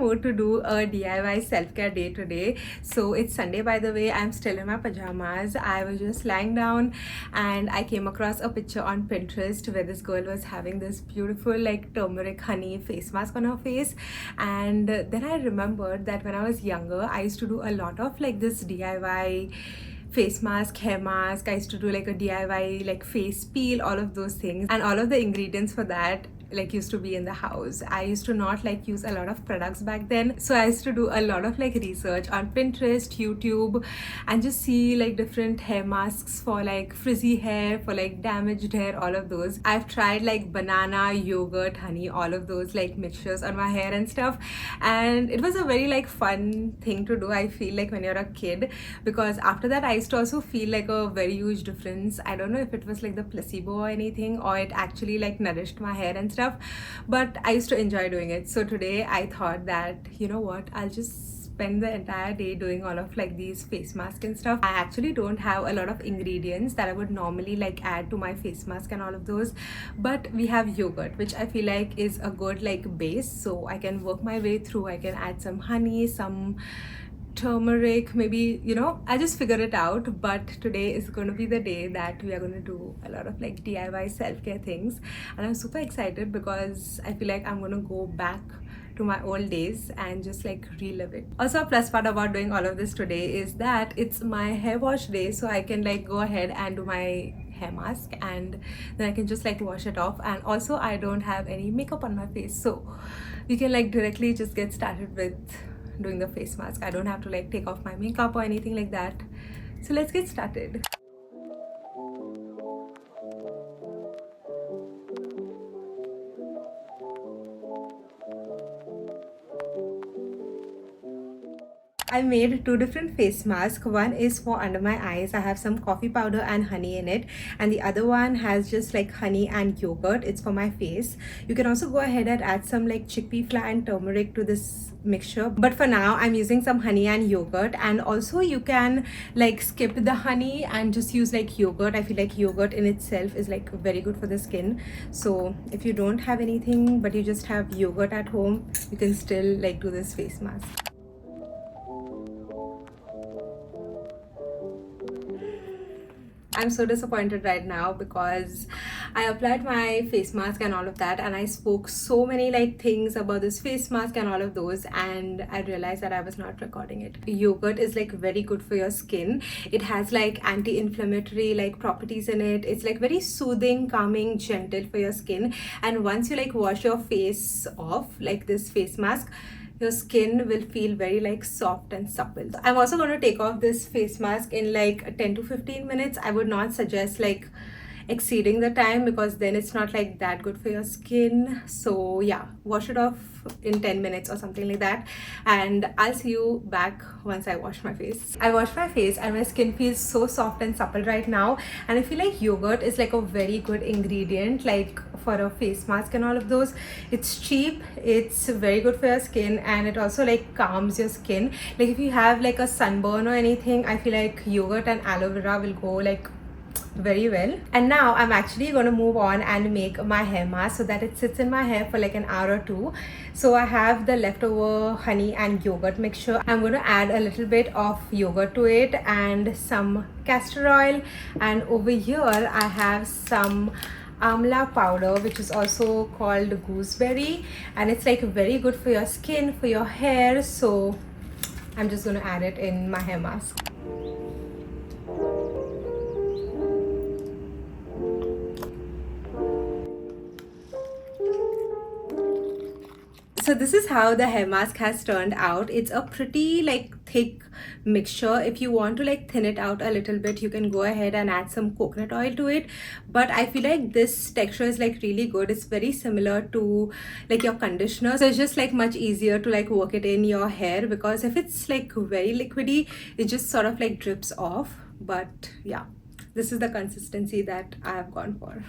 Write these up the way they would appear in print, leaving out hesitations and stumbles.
mood to do a DIY self-care day today. So it's Sunday, by the way. I'm still in my pajamas. I was just lying down and I came across a picture on Pinterest where this girl was having this beautiful like turmeric honey face mask on her face. And then I remembered that when I was younger, I used to do a lot of like this DIY face mask, hair mask. I used to do like a DIY like face peel, all of those things, and all of the ingredients for that like used to be in the house. I used to not like use a lot of products back then, so I used to do a lot of like research on Pinterest, YouTube, and just see like different hair masks for like frizzy hair, for like damaged hair, all of those. I've tried like banana, yogurt, honey, all of those like mixtures on my hair and stuff, and it was a very like fun thing to do. I feel like when you're a kid, because after that I used to also feel like a very huge difference. I don't know if it was like the placebo or anything, or it actually like nourished my hair and stuff, but I used to enjoy doing it. So today I thought that, you know what, I'll just spend the entire day doing all of like these face masks and stuff. I actually don't have a lot of ingredients that I would normally like add to my face mask and all of those, but we have yogurt, which I feel like is a good like base, so I can work my way through. I can add some honey, some turmeric, maybe, you know, I just figure it out. But today is going to be the day that we are going to do a lot of like DIY self-care things, and I'm super excited because I feel like I'm going to go back to my old days and just like relive it. Also, a plus part about doing all of this today is that it's my hair wash day, so I can like go ahead and do my hair mask and then I can just like wash it off. And also I don't have any makeup on my face, so we can like directly just get started with doing the face mask. I don't have to like take off my makeup or anything like that. So let's get started. I made two different face masks. One is for under my eyes. I have some coffee powder and honey in it, and the other one has just like honey and yogurt. It's for my face. You can also go ahead and add some like chickpea flour and turmeric to this mixture, but for now I'm using some honey and yogurt. And also you can like skip the honey and just use like yogurt. I feel like yogurt in itself is like very good for the skin. So if you don't have anything but you just have yogurt at home, you can still like do this face mask. I'm so disappointed right now because I applied my face mask and all of that, and I spoke so many like things about this face mask and all of those, and I realized that I was not recording it. Yogurt is like very good for your skin. It has like anti-inflammatory like properties in it. It's like very soothing, calming, gentle for your skin. And once you like wash your face off like this face mask, your skin will feel very like soft and supple. I'm also going to take off this face mask in like 10 to 15 minutes. I would not suggest like exceeding the time because then it's not like that good for your skin. So yeah, wash it off in 10 minutes or something like that, and I'll see you back once I wash my face. I washed my face and my skin feels so soft and supple right now, and I feel like yogurt is like a very good ingredient like for a face mask and all of those. It's cheap, it's very good for your skin, and it also like calms your skin. Like if you have like a sunburn or anything, I feel like yogurt and aloe vera will go like very well. And now I'm actually going to move on and make my hair mask so that it sits in my hair for like an hour or two. So I have the leftover honey and yogurt mixture. I'm going to add a little bit of yogurt to it and some castor oil, and over here I have some amla powder, which is also called gooseberry, and it's like very good for your skin, for your hair. So I'm just going to add it in my hair mask. So this is how the hair mask has turned out. It's a pretty like thick mixture. If you want to like thin it out a little bit, you can go ahead and add some coconut oil to it, but I feel like this texture is like really good. It's very similar to like your conditioner, so it's just like much easier to like work it in your hair, because if it's like very liquidy, it just sort of like drips off. But yeah, this is the consistency that I have gone for.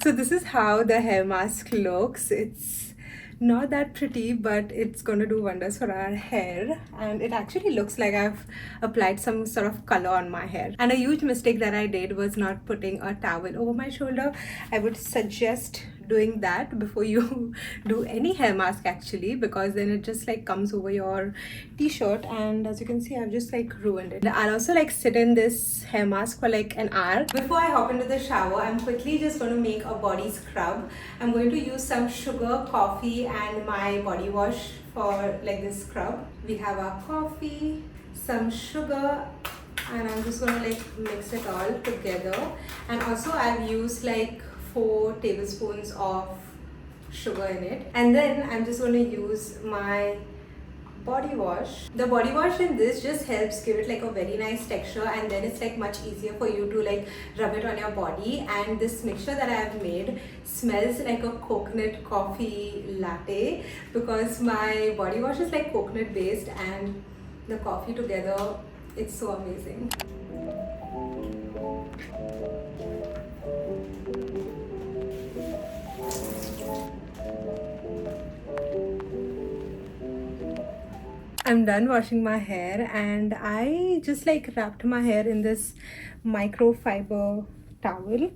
So this is how the hair mask looks. It's not that pretty, but it's going to do wonders for our hair. And it actually looks like I've applied some sort of color on my hair. And a huge mistake that I did was not putting a towel over my shoulder. I would suggest doing that before you do any hair mask actually, because then it just like comes over your t-shirt, and as you can see I've just like ruined it. I'll also like sit in this hair mask for like an hour. Before I hop into the shower, I'm quickly just going to make a body scrub. I'm going to use some sugar, coffee and my body wash for like this scrub. We have our coffee, some sugar, and I'm just going to like mix it all together. And also I've used like 4 tablespoons of sugar in it, and then I'm just going to use my body wash. The body wash in this just helps give it like a very nice texture, and then it's like much easier for you to like rub it on your body. And this mixture that I have made smells like a coconut coffee latte, because my body wash is like coconut based, and the coffee together, it's so amazing. I'm done washing my hair, and I just like wrapped my hair in this microfiber towel.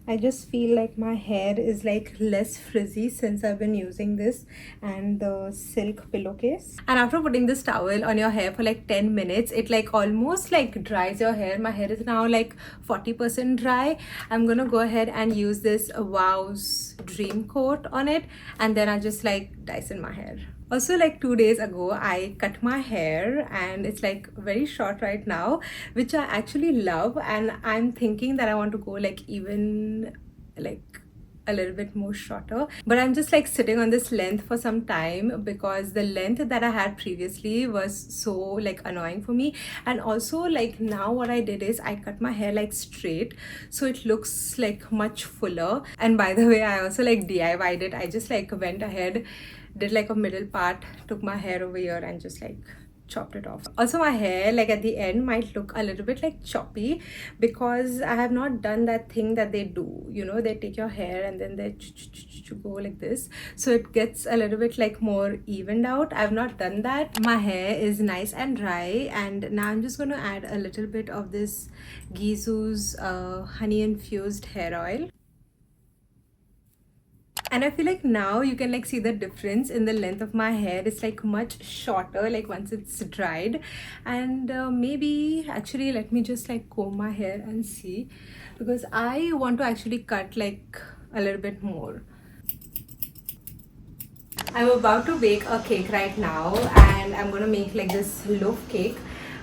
I just feel like my hair is like less frizzy since I've been using this and the silk pillowcase. And after putting this towel on your hair for like 10 minutes, it like almost like dries your hair. My hair is now like 40% dry. I'm gonna go ahead and use this Wow's Dream Coat on it, and then I just like Dyson my hair. Also, like 2 days ago, I cut my hair and it's like very short right now, which I actually love. And I'm thinking that I want to go like even like a little bit more shorter, but I'm just like sitting on this length for some time, because the length that I had previously was so like annoying for me. And also like now what I did is I cut my hair like straight, so it looks like much fuller. And by the way, I also like DIY'd it. I just like went ahead, did like a middle part, took my hair over here and just like chopped it off. Also, my hair like at the end might look a little bit like choppy, because I have not done that thing that they do, you know, they take your hair and then they go like this, so it gets a little bit like more evened out. I've not done that. My hair is nice and dry, and now I'm just going to add a little bit of this Gizu's honey infused hair oil. And I feel like now you can like see the difference in the length of my hair. It's like much shorter like once it's dried. And maybe actually let me just like comb my hair and see, because I want to actually cut like a little bit more. I'm about to bake a cake right now, and I'm gonna make like this loaf cake.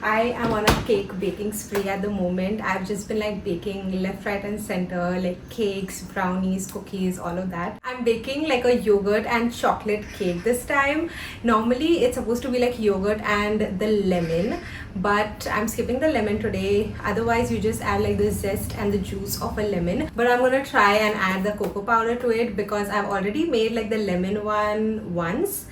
I am on a cake baking spree at the moment. I've just been like baking left, right and center, like cakes, brownies, cookies, all of that. I'm baking like a yogurt and chocolate cake this time. Normally it's supposed to be like yogurt and the lemon, but I'm skipping the lemon today. Otherwise you just add like the zest and the juice of a lemon. But I'm gonna try and add the cocoa powder to it, because I've already made like the lemon one once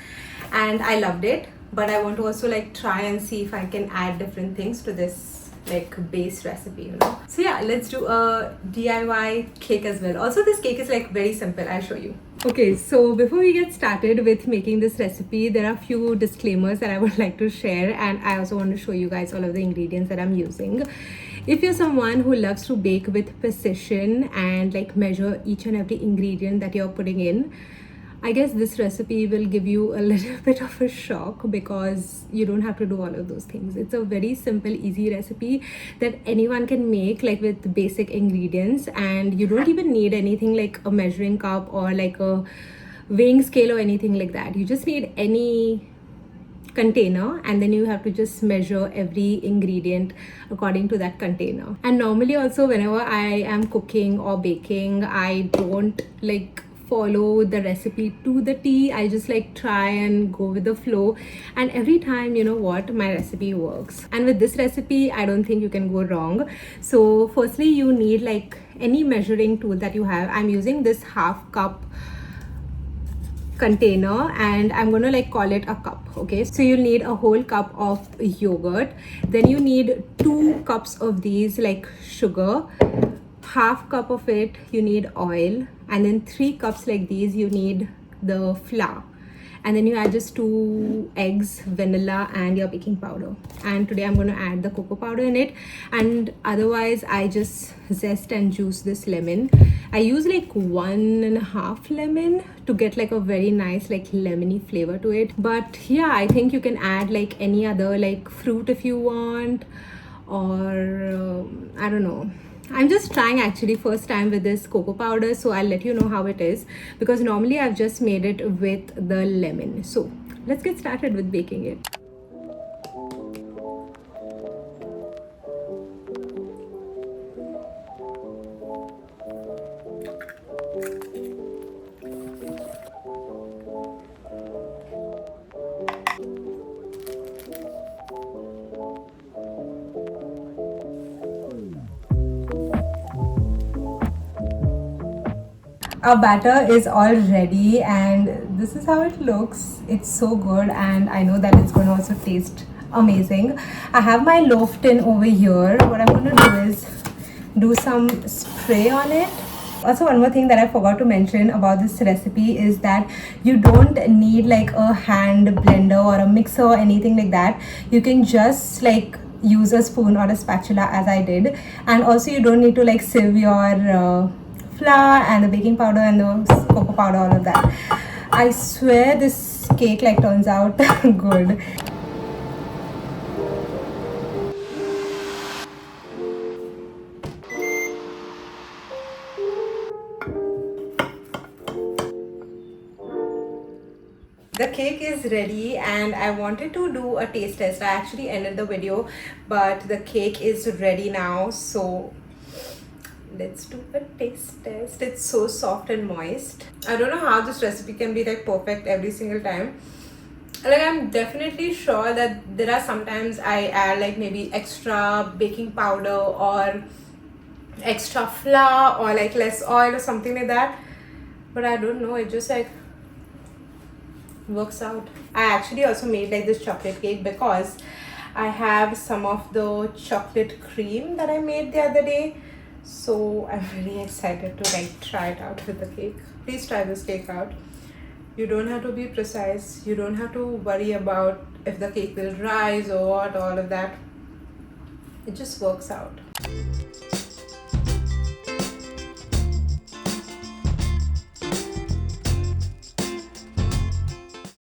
and I loved it. But I want to also like try and see if I can add different things to this like base recipe, you know. So yeah, let's do a DIY cake as well. Also, this cake is like very simple. I'll show you. Okay, so before we get started with making this recipe, there are a few disclaimers that I would like to share, and I also want to show you guys all of the ingredients that I'm using. If you're someone who loves to bake with precision and like measure each and every ingredient that you're putting in, I guess this recipe will give you a little bit of a shock, because you don't have to do all of those things. It's a very simple, easy recipe that anyone can make like with basic ingredients, and you don't even need anything like a measuring cup or like a weighing scale or anything like that. You just need any container, and then you have to just measure every ingredient according to that container. And normally also whenever I am cooking or baking, I don't like follow the recipe to the T. I just like try and go with the flow, and every time, you know what, my recipe works. And with this recipe, I don't think you can go wrong. So firstly, you need like any measuring tool that you have. I'm using this half cup container, and I'm gonna like call it a cup. Okay, so you need a whole cup of yogurt, then you need 2 cups of these like sugar, half cup of it you need oil, and then 3 cups like these you need the flour. and then you add just 2 eggs, vanilla, and your baking powder. And today I'm going to add the cocoa powder in it, and otherwise I just zest and juice this lemon. I use like 1.5 lemon to get like a very nice like lemony flavor to it. But yeah, I think you can add like any other like fruit if you want, or I don't know. I'm just trying actually first time with this cocoa powder, so I'll let you know how it is, because normally I've just made it with the lemon. So let's get started with baking it. Our batter is all ready, and this is how it looks. It's so good, and I know that it's going to also taste amazing. I have my loaf tin over here. What I'm going to do is do some spray on it. Also, one more thing that I forgot to mention about this recipe is that you don't need like a hand blender or a mixer or anything like that. You can just like use a spoon or a spatula as I did, and also you don't need to like sieve your flour and the baking powder and the cocoa powder, all of that. I swear this cake like turns out good. The cake is ready, and I wanted to do a taste test. I actually ended the video, but the cake is ready now, so let's do a taste test. It's so soft and moist. I don't know how this recipe can be like perfect every single time. Like, I'm definitely sure that there are sometimes I add like maybe extra baking powder or extra flour or like less oil or something like that, but I don't know, it just like works out. I actually also made like this chocolate cake because I have some of the chocolate cream that I made the other day, so I'm really excited to like try it out with the cake. Please try this cake out. You don't have to be precise, you don't have to worry about if the cake will rise or what, all of that. It just works out.